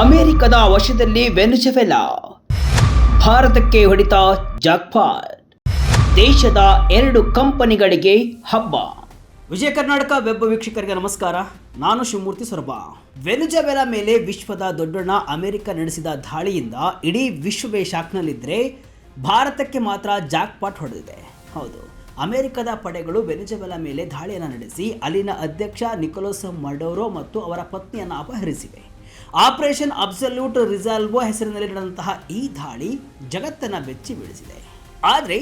ಅಮೆರಿಕದ ವಶದಲ್ಲಿ ವೆನೆಜುವೆಲಾ, ಭಾರತಕ್ಕೆ ಹೊಡೆತ ಜಾಕ್ಪಾಟ್. ದೇಶದ 2 ಕಂಪನಿಗಳಿಗೆ ಹಬ್ಬ. ವಿಜಯ ಕರ್ನಾಟಕ ವೆಬ್ ವೀಕ್ಷಕರಿಗೆ ನಮಸ್ಕಾರ, ನಾನು ಶಿವಮೂರ್ತಿ ಸೊರಬ. ವೆನೆಜುವೆಲಾ ಮೇಲೆ ವಿಶ್ವದ ದೊಡ್ಡಣ್ಣ ಅಮೆರಿಕ ನಡೆಸಿದ ದಾಳಿಯಿಂದ ಇಡೀ ವಿಶ್ವವೇ ಶಾಕ್ನಲ್ಲಿದ್ದರೆ ಭಾರತಕ್ಕೆ ಮಾತ್ರ ಜಾಕ್ಪಾಟ್ ಹೊಡೆದಿದೆ. ಹೌದು, ಅಮೆರಿಕದ ಪಡೆಗಳು ವೆನೆಜುವೆಲಾ ಮೇಲೆ ದಾಳಿಯನ್ನು ನಡೆಸಿ ಅಲ್ಲಿನ ಅಧ್ಯಕ್ಷ ನಿಕೋಲಸ್ ಮಡೋರೋ ಮತ್ತು ಅವರ ಪತ್ನಿಯನ್ನು ಅಪಹರಿಸಿವೆ. ಆಪರೇಷನ್ ಅಬ್ಸಲ್ಯೂಟ್ ರಿಸಾಲ್ವೋ ಹೆಸರಿನಲ್ಲಿ ನಡೆದಂತಹ ಈ ದಾಳಿ ಜಗತ್ತನ್ನು ಬೆಚ್ಚಿ ಬೀಳಿಸಿದೆ. ಆದರೆ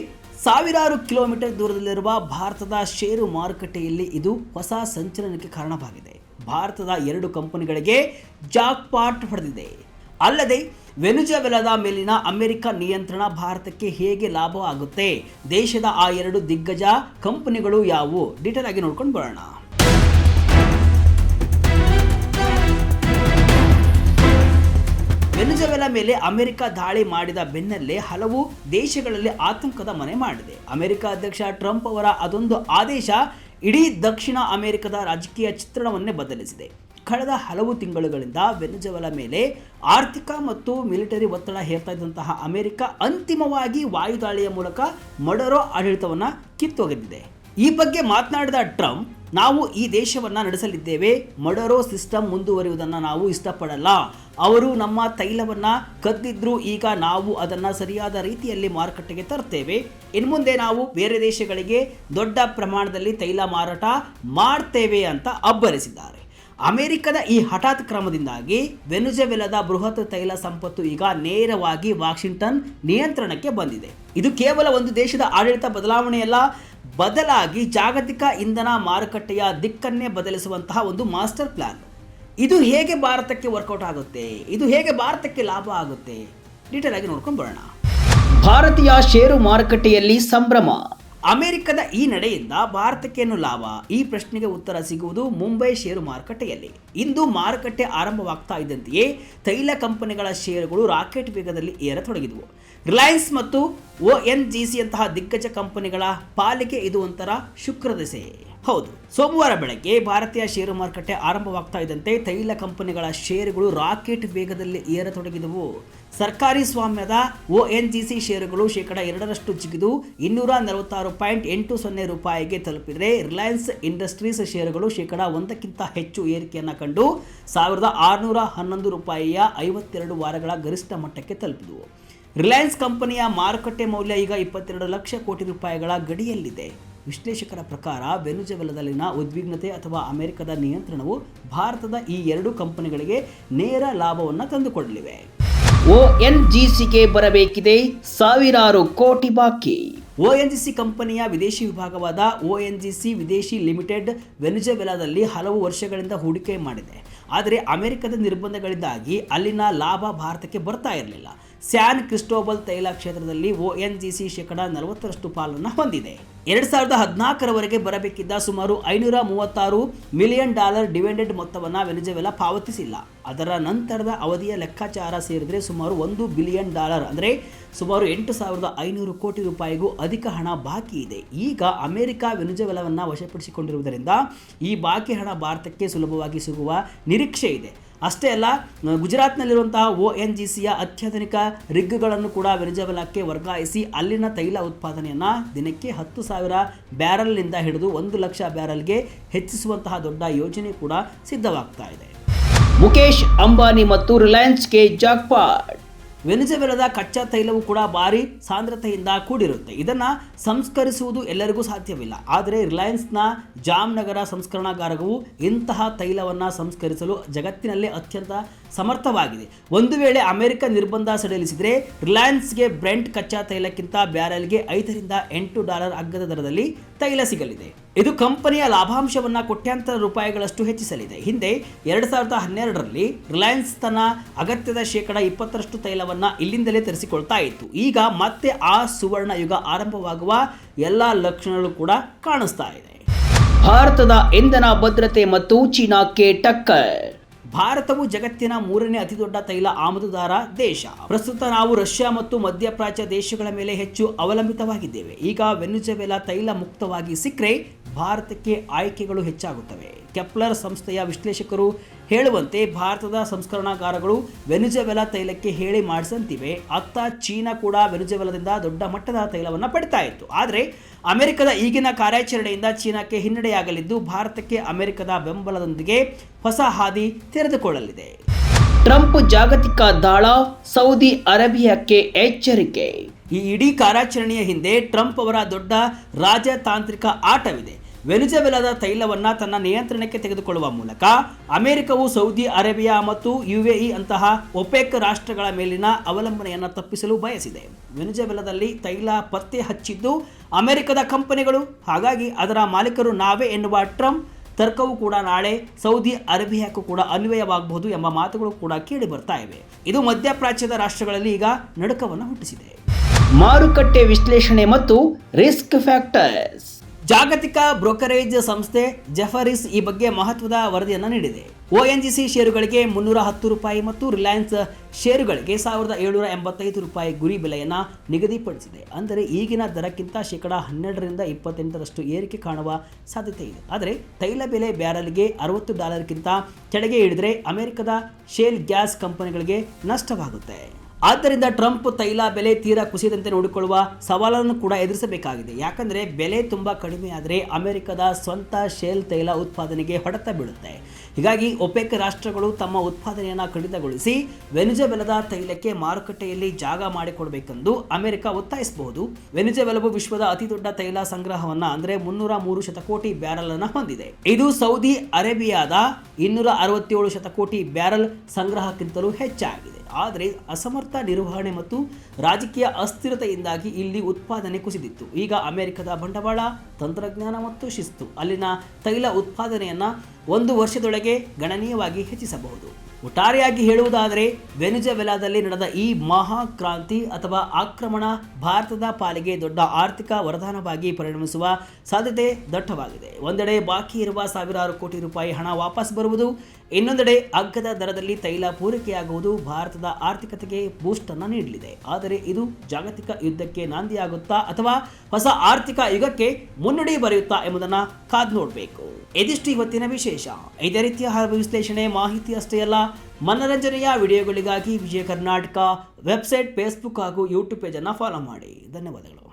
ಸಾವಿರಾರು ಕಿಲೋಮೀಟರ್ ದೂರದಲ್ಲಿರುವ ಭಾರತದ ಷೇರು ಮಾರುಕಟ್ಟೆಯಲ್ಲಿ ಇದು ಹೊಸ ಸಂಚಲನಕ್ಕೆ ಕಾರಣವಾಗಿದೆ. ಭಾರತದ 2 ಕಂಪನಿಗಳಿಗೆ ಜಾಕ್ಪಾಟ್ ಹೊಡೆದಿದೆ. ಅಲ್ಲದೆ ವೆನೆಜುವೆಲಾದ ಮೇಲಿನ ಅಮೆರಿಕ ನಿಯಂತ್ರಣ ಭಾರತಕ್ಕೆ ಹೇಗೆ ಲಾಭ ಆಗುತ್ತೆ, ದೇಶದ ಆ 2 ದಿಗ್ಗಜ ಕಂಪನಿಗಳು ಯಾವುವು, ಡೀಟೇಲ್ ಆಗಿ ನೋಡ್ಕೊಂಡು ಬರೋಣ. ವೆನೆಜುವೆಲಾ ಮೇಲೆ ಅಮೆರಿಕ ದಾಳಿ ಮಾಡಿದ ಬೆನ್ನಲ್ಲೇ ಹಲವು ದೇಶಗಳಲ್ಲಿ ಆತಂಕದ ಮನೆ ಮಾಡಿದೆ. ಅಮೆರಿಕ ಅಧ್ಯಕ್ಷ ಟ್ರಂಪ್ ಅವರ ಅದೊಂದು ಆದೇಶ ಇಡೀ ದಕ್ಷಿಣ ಅಮೆರಿಕದ ರಾಜಕೀಯ ಚಿತ್ರಣವನ್ನೇ ಬದಲಿಸಿದೆ. ಕಳೆದ ಹಲವು ತಿಂಗಳುಗಳಿಂದ ವೆನೆಜುವೆಲಾ ಮೇಲೆ ಆರ್ಥಿಕ ಮತ್ತು ಮಿಲಿಟರಿ ಒತ್ತಡ ಹೇರ್ತಾ ಇದ್ದಂತಹ ಅಮೆರಿಕ ಅಂತಿಮವಾಗಿ ವಾಯುದಾಳಿಯ ಮೂಲಕ ಮಡೋರೋ ಆಡಳಿತವನ್ನು ಕಿತ್ತೊಗೆದಿದೆ. ಈ ಬಗ್ಗೆ ಮಾತನಾಡಿದ ಟ್ರಂಪ್, ನಾವು ಈ ದೇಶವನ್ನು ನಡೆಸಲಿದ್ದೇವೆ, ಮಡೋರೋ ಸಿಸ್ಟಮ್ ಮುಂದುವರಿಯುವುದನ್ನು ನಾವು ಇಷ್ಟಪಡಲ್ಲ. ಅವರು ನಮ್ಮ ತೈಲವನ್ನು ಕದ್ದಿದ್ರು, ಈಗ ನಾವು ಅದನ್ನು ಸರಿಯಾದ ರೀತಿಯಲ್ಲಿ ಮಾರುಕಟ್ಟೆಗೆ ತರ್ತೇವೆ. ಇನ್ನು ಮುಂದೆ ನಾವು ಬೇರೆ ದೇಶಗಳಿಗೆ ದೊಡ್ಡ ಪ್ರಮಾಣದಲ್ಲಿ ತೈಲ ಮಾರಾಟ ಮಾಡ್ತೇವೆ ಅಂತ ಅಬ್ಬರಿಸಿದ್ದಾರೆ. ಅಮೆರಿಕದ ಈ ಹಠಾತ್ ಕ್ರಮದಿಂದಾಗಿ ವೆನೆಜುವೆಲಾದ ಬೃಹತ್ ತೈಲ ಸಂಪತ್ತು ಈಗ ನೇರವಾಗಿ ವಾಷಿಂಗ್ಟನ್ ನಿಯಂತ್ರಣಕ್ಕೆ ಬಂದಿದೆ. ಇದು ಕೇವಲ ಒಂದು ದೇಶದ ಆಡಳಿತ ಬದಲಾವಣೆಯಲ್ಲ, ಬದಲಾಗಿ ಜಾಗತಿಕ ಇಂಧನ ಮಾರುಕಟ್ಟೆಯ ದಿಕ್ಕನ್ನೇ ಬದಲಿಸುವಂತಹ ಒಂದು ಮಾಸ್ಟರ್ ಪ್ಲಾನ್. ಇದು ಹೇಗೆ ಭಾರತಕ್ಕೆ ವರ್ಕೌಟ್ ಆಗುತ್ತೆ, ಇದು ಹೇಗೆ ಭಾರತಕ್ಕೆ ಲಾಭ ಆಗುತ್ತೆ, ಡೀಟೇಲ್ ಆಗಿ ನೋಡ್ಕೊಂಡು ಬರೋಣ. ಭಾರತೀಯ ಷೇರು ಮಾರುಕಟ್ಟೆಯಲ್ಲಿ ಸಂಭ್ರಮ. ಅಮೆರಿಕದ ಈ ನಡೆಯಿಂದ ಭಾರತಕ್ಕೇನು ಲಾಭ? ಈ ಪ್ರಶ್ನೆಗೆ ಉತ್ತರ ಸಿಗುವುದು ಮುಂಬೈ ಷೇರು ಮಾರುಕಟ್ಟೆಯಲ್ಲಿ. ಇಂದು ಮಾರುಕಟ್ಟೆ ಆರಂಭವಾಗ್ತಾ ಇದ್ದಂತೆಯೇ ತೈಲ ಕಂಪನಿಗಳ ಷೇರುಗಳು ರಾಕೆಟ್ ವೇಗದಲ್ಲಿ ಏರತೊಡಗಿದವು. ರಿಲಯನ್ಸ್ ಮತ್ತು ONGC ಅಂತಹ ದಿಗ್ಗಜ ಕಂಪನಿಗಳ ಪಾಲಿಗೆ ಇದು ಒಂಥರ ಶುಕ್ರದೆಸೆ. ಹೌದು, ಸೋಮವಾರ ಬೆಳಗ್ಗೆ ಭಾರತೀಯ ಷೇರು ಮಾರುಕಟ್ಟೆ ಆರಂಭವಾಗ್ತಾ ಇದ್ದಂತೆ ತೈಲ ಕಂಪನಿಗಳ ಷೇರುಗಳು ರಾಕೆಟ್ ವೇಗದಲ್ಲಿ ಏರತೊಡಗಿದವು. ಸರ್ಕಾರಿ ಸ್ವಾಮ್ಯದ ONGC ಷೇರುಗಳು %2 ಜಿಗಿದು 246.80 ರೂಪಾಯಿಗೆ ತಲುಪಿದರೆ, ರಿಲಯನ್ಸ್ ಇಂಡಸ್ಟ್ರೀಸ್ ಷೇರುಗಳು %1ಕ್ಕಿಂತ ಹೆಚ್ಚು ಏರಿಕೆಯನ್ನು ಕಂಡು 1611 ರೂಪಾಯಿಯ 52 ವಾರಗಳ ಗರಿಷ್ಠ ಮಟ್ಟಕ್ಕೆ ತಲುಪಿದವು. ರಿಲಯನ್ಸ್ ಕಂಪನಿಯ ಮಾರುಕಟ್ಟೆ ಮೌಲ್ಯ ಈಗ 22 ಲಕ್ಷ ಕೋಟಿ ರೂಪಾಯಿಗಳ ಗಡಿಯಲ್ಲಿದೆ. ವಿಶ್ಲೇಷಕರ ಪ್ರಕಾರ ವೆನೆಜುವೆಲಾದಲ್ಲಿನ ಉದ್ವಿಗ್ನತೆ ಅಥವಾ ಅಮೆರಿಕದ ನಿಯಂತ್ರಣವು ಭಾರತದ ಈ 2 ಕಂಪನಿಗಳಿಗೆ ನೇರ ಲಾಭವನ್ನು ತಂದುಕೊಡಲಿವೆ. ONGCಗೆ ಬರಬೇಕಿದೆ ಸಾವಿರಾರು ಕೋಟಿ ಬಾಕಿ. ONGC ಕಂಪನಿಯ ವಿದೇಶಿ ವಿಭಾಗವಾದ ONGC ವಿದೇಶಿ ಲಿಮಿಟೆಡ್ ವೆನೆಜುವೆಲಾದಲ್ಲಿ ಹಲವು ವರ್ಷಗಳಿಂದ ಹೂಡಿಕೆ ಮಾಡಿದೆ. ಆದರೆ ಅಮೆರಿಕದ ನಿರ್ಬಂಧಗಳಿಂದಾಗಿ ಅಲ್ಲಿನ ಲಾಭ ಭಾರತಕ್ಕೆ ಬರ್ತಾ ಇರಲಿಲ್ಲ. ಸ್ಯಾನ್ ಕ್ರಿಸ್ಟೋಬಲ್ ತೈಲ ಕ್ಷೇತ್ರದಲ್ಲಿ ONGC %40 ಪಾಲನ್ನು ಹೊಂದಿದೆ. 2014ರವರೆಗೆ ಬರಬೇಕಿದ್ದ ಸುಮಾರು $536 ಮಿಲಿಯನ್ ಡಿವಿಡೆಂಡ್ ಮೊತ್ತವನ್ನು ವೆನೆಜುವೆಲಾ ಪಾವತಿಸಿಲ್ಲ. ಅದರ ನಂತರದ ಅವಧಿಯ ಲೆಕ್ಕಾಚಾರ ಸೇರಿದರೆ ಸುಮಾರು $1 ಬಿಲಿಯನ್, ಅಂದರೆ ಸುಮಾರು 8,500 ಕೋಟಿ ರೂಪಾಯಿಗೂ ಅಧಿಕ ಹಣ ಬಾಕಿ ಇದೆ. ಈಗ ಅಮೆರಿಕ ವೆನೆಜುವೆಲಾವನ್ನು ವಶಪಡಿಸಿಕೊಂಡಿರುವುದರಿಂದ ಈ ಬಾಕಿ ಹಣ ಭಾರತಕ್ಕೆ ಸುಲಭವಾಗಿ ಸಿಗುವ ನಿರೀಕ್ಷೆ ಇದೆ. ಅಷ್ಟೇ ಅಲ್ಲ, ಗುಜರಾತ್ನಲ್ಲಿರುವಂತಹ ONGCಯ ಅತ್ಯಾಧುನಿಕ ರಿಗ್ಗಳನ್ನು ಕೂಡ ವೆನೆಜುವೆಲಾಕ್ಕೆ ವರ್ಗಾಯಿಸಿ ಅಲ್ಲಿನ ತೈಲ ಉತ್ಪಾದನೆಯನ್ನು ದಿನಕ್ಕೆ 10,000 ಬ್ಯಾರಲ್ನಿಂದ ಹಿಡಿದು 1 ಲಕ್ಷ ಬ್ಯಾರಲ್ಗೆ ಹೆಚ್ಚಿಸುವಂತಹ ದೊಡ್ಡ ಯೋಜನೆ ಕೂಡ ಸಿದ್ಧವಾಗ್ತಾ ಇದೆ. ಮುಖೇಶ್ ಅಂಬಾನಿ ಮತ್ತು ರಿಲಯನ್ಸ್ಗೆ ಜಾಕ್ಪಾಟ್. ವೆನೆಜುವೆಲಾದ ಕಚ್ಚಾ ತೈಲವು ಕೂಡ ಭಾರಿ ಸಾಂದ್ರತೆಯಿಂದ ಕೂಡಿರುತ್ತೆ. ಇದನ್ನು ಸಂಸ್ಕರಿಸುವುದು ಎಲ್ಲರಿಗೂ ಸಾಧ್ಯವಿಲ್ಲ. ಆದರೆ ರಿಲಯನ್ಸ್ನ ಜಾಮ್ನಗರ ಸಂಸ್ಕರಣಾಗಾರವು ಇಂತಹ ತೈಲವನ್ನು ಸಂಸ್ಕರಿಸಲು ಜಗತ್ತಿನಲ್ಲೇ ಅತ್ಯಂತ ಸಮರ್ಥವಾಗಿದೆ. ಒಂದು ವೇಳೆ ಅಮೆರಿಕ ನಿರ್ಬಂಧ ಸಡಿಲಿಸಿದರೆ ರಿಲಯನ್ಸ್ಗೆ ಬ್ರೆಂಟ್ ಕಚ್ಚಾ ತೈಲಕ್ಕಿಂತ ಬ್ಯಾರೆಲ್ಗೆ $5 ಅಗ್ಗದ ದರದಲ್ಲಿ ತೈಲ ಸಿಗಲಿದೆ. ಇದು ಕಂಪನಿಯ ಲಾಭಾಂಶವನ್ನು ಕೋಟ್ಯಾಂತರ ರೂಪಾಯಿಗಳಷ್ಟು ಹೆಚ್ಚಿಸಲಿದೆ. ಹಿಂದೆ 2012ರಲ್ಲಿ ರಿಲಯನ್ಸ್ ತನ್ನ ಅಗತ್ಯದ %20 ತೈಲವನ್ನು ಇಲ್ಲಿಂದಲೇ ತರಿಸಿಕೊಳ್ತಾ ಇತ್ತು. ಈಗ ಮತ್ತೆ ಆ ಸುವರ್ಣ ಯುಗ ಆರಂಭವಾಗುವ ಎಲ್ಲ ಲಕ್ಷಣಗಳು ಕೂಡ ಕಾಣಿಸ್ತಾ ಇದೆ. ಭಾರತದ ಇಂಧನ ಭದ್ರತೆ ಮತ್ತು ಚೀನಾಕ್ಕೆ ಟಕ್ಕರ್. ಭಾರತವು ಜಗತ್ತಿನ 3ನೇ ಅತಿದೊಡ್ಡ ತೈಲ ಆಮದುದಾರ ದೇಶ. ಪ್ರಸ್ತುತ ನಾವು ರಷ್ಯಾ ಮತ್ತು ಮಧ್ಯಪ್ರಾಚ್ಯ ದೇಶಗಳ ಮೇಲೆ ಹೆಚ್ಚು ಅವಲಂಬಿತವಾಗಿದ್ದೇವೆ. ಈಗ ವೆನೆಜುವೆಲಾ ತೈಲ ಮುಕ್ತವಾಗಿ ಸಿಕ್ಕರೆ ಭಾರತಕ್ಕೆ ಆಯ್ಕೆಗಳು ಹೆಚ್ಚಾಗುತ್ತವೆ. ಕೆಪ್ಲರ್ ಸಂಸ್ಥೆಯ ವಿಶ್ಲೇಷಕರು ಹೇಳುವಂತೆ ಭಾರತದ ಸಂಸ್ಕರಣಾಗಾರಗಳು ವೆನಿಜುವೆಲಾ ತೈಲಕ್ಕೆ ಹೇಳಿ ಮಾಡಿಸಂತಿವೆ. ಅತ್ತ ಚೀನಾ ಕೂಡ ವೆನಿಜುವೆಲಾದಿಂದ ದೊಡ್ಡ ಮಟ್ಟದ ತೈಲವನ್ನು ಪಡಿತಾ ಇತ್ತು. ಆದರೆ ಅಮೆರಿಕದ ಈಗಿನ ಕಾರ್ಯಾಚರಣೆಯಿಂದ ಚೀನಾಕ್ಕೆ ಹಿನ್ನಡೆಯಾಗಲಿದ್ದು ಭಾರತಕ್ಕೆ ಅಮೆರಿಕದ ಬೆಂಬಲದೊಂದಿಗೆ ಹೊಸ ಹಾದಿ ತೆರೆದುಕೊಳ್ಳಲಿದೆ. ಟ್ರಂಪ್ ಜಾಗತಿಕ ದಾಳ, ಸೌದಿ ಅರೇಬಿಯಾಕ್ಕೆ ಎಚ್ಚರಿಕೆ. ಈ ಇಡೀ ಕಾರ್ಯಾಚರಣೆಯ ಹಿಂದೆ ಟ್ರಂಪ್ ಅವರ ದೊಡ್ಡ ರಾಜತಾಂತ್ರಿಕ ಆಟವಿದೆ. ವೆನಿಜುವೆಲಾದ ತೈಲವನ್ನು ತನ್ನ ನಿಯಂತ್ರಣಕ್ಕೆ ತೆಗೆದುಕೊಳ್ಳುವ ಮೂಲಕ ಅಮೆರಿಕವು ಸೌದಿ ಅರೇಬಿಯಾ ಮತ್ತು UAE ಅಂತಹ ಒಪೆಕ್ ರಾಷ್ಟ್ರಗಳ ಮೇಲಿನ ಅವಲಂಬನೆಯನ್ನು ತಪ್ಪಿಸಲು ಬಯಸಿದೆ. ವೆನಿಜುವೆಲಾದಲ್ಲಿ ತೈಲ ಪತ್ತೆ ಹಚ್ಚಿದ್ದು ಅಮೆರಿಕದ ಕಂಪನಿಗಳು, ಹಾಗಾಗಿ ಅದರ ಮಾಲೀಕರು ನಾವೇ ಎನ್ನುವ ಟ್ರಂಪ್ ತರ್ಕವು ಕೂಡ ನಾಳೆ ಸೌದಿ ಅರೇಬಿಯಾಕ್ಕೂ ಕೂಡ ಅನ್ವಯವಾಗಬಹುದು ಎಂಬ ಮಾತುಗಳು ಕೂಡ ಕೇಳಿ ಬರ್ತಾ ಇವೆ. ಇದು ಮಧ್ಯಪ್ರಾಚ್ಯದ ರಾಷ್ಟ್ರಗಳಲ್ಲಿ ಈಗ ನಡುಕವನ್ನು ಹುಟ್ಟಿಸಿದೆ. ಮಾರುಕಟ್ಟೆ ವಿಶ್ಲೇಷಣೆ ಮತ್ತು ರಿಸ್ಕ್ ಫ್ಯಾಕ್ಟರ್ಸ್. ಜಾಗತಿಕ ಬ್ರೋಕರೇಜ್ ಸಂಸ್ಥೆ ಜೆಫರೀಸ್ ಈ ಬಗ್ಗೆ ಮಹತ್ವದ ವರದಿಯನ್ನು ನೀಡಿದೆ. ONGC ಷೇರುಗಳಿಗೆ ₹310 ಮತ್ತು ರಿಲಯನ್ಸ್ ಷೇರುಗಳಿಗೆ ₹1785 ಗುರಿ ಬೆಲೆಯನ್ನು ನಿಗದಿಪಡಿಸಿದೆ. ಅಂದರೆ ಈಗಿನ ದರಕ್ಕಿಂತ -12% ಏರಿಕೆ ಕಾಣುವ ಸಾಧ್ಯತೆ ಇದೆ. ಆದರೆ ತೈಲ ಬೆಲೆ ಬ್ಯಾರಲ್ಗೆ $60 ಕೆಳಗೆ ಇಳಿದರೆ ಅಮೆರಿಕದ ಶೇಲ್ ಗ್ಯಾಸ್ ಕಂಪನಿಗಳಿಗೆ ನಷ್ಟವಾಗುತ್ತೆ. ಆದ್ದರಿಂದ ಟ್ರಂಪ್ ತೈಲ ಬೆಲೆ ತೀರಾ ಕುಸಿದಂತೆ ನೋಡಿಕೊಳ್ಳುವ ಸವಾಲನ್ನು ಕೂಡ ಎದುರಿಸಬೇಕಾಗಿದೆ. ಯಾಕಂದರೆ ಬೆಲೆ ತುಂಬ ಕಡಿಮೆಯಾದರೆ ಅಮೆರಿಕದ ಸ್ವಂತ ಶೇಲ್ ತೈಲ ಉತ್ಪಾದನೆಗೆ ಹೊಡೆತ ಬೀಳುತ್ತೆ. ಹೀಗಾಗಿ ಒಪೆಕ್ ರಾಷ್ಟ್ರಗಳು ತಮ್ಮ ಉತ್ಪಾದನೆಯನ್ನು ಕಡಿತಗೊಳಿಸಿ ವೆನಿಜುವೆಲಾದ ತೈಲಕ್ಕೆ ಮಾರುಕಟ್ಟೆಯಲ್ಲಿ ಜಾಗ ಮಾಡಿಕೊಡಬೇಕೆಂದು ಅಮೆರಿಕ ಒತ್ತಾಯಿಸಬಹುದು. ವೆನಿಜುವೆಲಾವು ವಿಶ್ವದ ಅತಿದೊಡ್ಡ ತೈಲ ಸಂಗ್ರಹವನ್ನು ಅಂದರೆ 303 ಶತಕೋಟಿ ಬ್ಯಾರಲ್ ಅನ್ನು ಹೊಂದಿದೆ. ಇದು ಸೌದಿ ಅರೇಬಿಯಾದ 267 ಶತಕೋಟಿ ಬ್ಯಾರಲ್ ಸಂಗ್ರಹಕ್ಕಿಂತಲೂ ಹೆಚ್ಚಾಗಿದೆ. ಆದರೆ ಅಸಮರ್ಥ ನಿರ್ವಹಣೆ ಮತ್ತು ರಾಜಕೀಯ ಅಸ್ಥಿರತೆಯಿಂದಾಗಿ ಇಲ್ಲಿ ಉತ್ಪಾದನೆ ಕುಸಿದಿತ್ತು. ಈಗ ಅಮೆರಿಕದ ಬಂಡವಾಳ, ತಂತ್ರಜ್ಞಾನ ಮತ್ತು ಶಿಸ್ತು ಅಲ್ಲಿನ ತೈಲ ಉತ್ಪಾದನೆಯನ್ನು 1 ವರ್ಷದೊಳಗೆ ಗಣನೀಯವಾಗಿ ಹೆಚ್ಚಿಸಬಹುದು. ಒಟ್ಟಾರೆಯಾಗಿ ಹೇಳುವುದಾದರೆ ವೆನಿಜುವೆಲಾದಲ್ಲಿ ನಡೆದ ಈ ಮಹಾಕ್ರಾಂತಿ ಅಥವಾ ಆಕ್ರಮಣ ಭಾರತದ ಪಾಲಿಗೆ ದೊಡ್ಡ ಆರ್ಥಿಕ ವರದಾನವಾಗಿ ಪರಿಣಮಿಸುವ ಸಾಧ್ಯತೆ ದಟ್ಟವಾಗಿದೆ. ಒಂದೆಡೆ ಬಾಕಿ ಇರುವ ಸಾವಿರಾರು ಕೋಟಿ ರೂಪಾಯಿ ಹಣ ವಾಪಸ್ ಬರುವುದು, ಇನ್ನೊಂದೆಡೆ ಅಗ್ಗದ ದರದಲ್ಲಿ ತೈಲ ಪೂರೈಕೆಯಾಗುವುದು ಭಾರತದ ಆರ್ಥಿಕತೆಗೆ ಬೂಸ್ಟ್ ಅನ್ನು ನೀಡಲಿದೆ. ಆದರೆ ಇದು ಜಾಗತಿಕ ಯುದ್ಧಕ್ಕೆ ನಾಂದಿಯಾಗುತ್ತಾ ಅಥವಾ ಹೊಸ ಆರ್ಥಿಕ ಯುಗಕ್ಕೆ ಮುನ್ನುಡಿ ಬರೆಯುತ್ತಾ ಎಂಬುದನ್ನು ಕಾದು ನೋಡಬೇಕು. ಇದಿಷ್ಟು ಇವತ್ತಿನ ವಿಶೇಷ. ಇದೇ ರೀತಿಯ ಹಲವು ವಿಶ್ಲೇಷಣೆ ಮಾಹಿತಿ ಅಷ್ಟೇ ಅಲ್ಲ, ಮನರಂಜನೆಯ ವಿಡಿಯೋಗಳಿಗಾಗಿ ವಿಜಯ ಕರ್ನಾಟಕ ವೆಬ್ಸೈಟ್, ಫೇಸ್ಬುಕ್ ಹಾಗೂ ಯೂಟ್ಯೂಬ್ ಪೇಜನ್ನು ಫಾಲೋ ಮಾಡಿ. ಧನ್ಯವಾದಗಳು.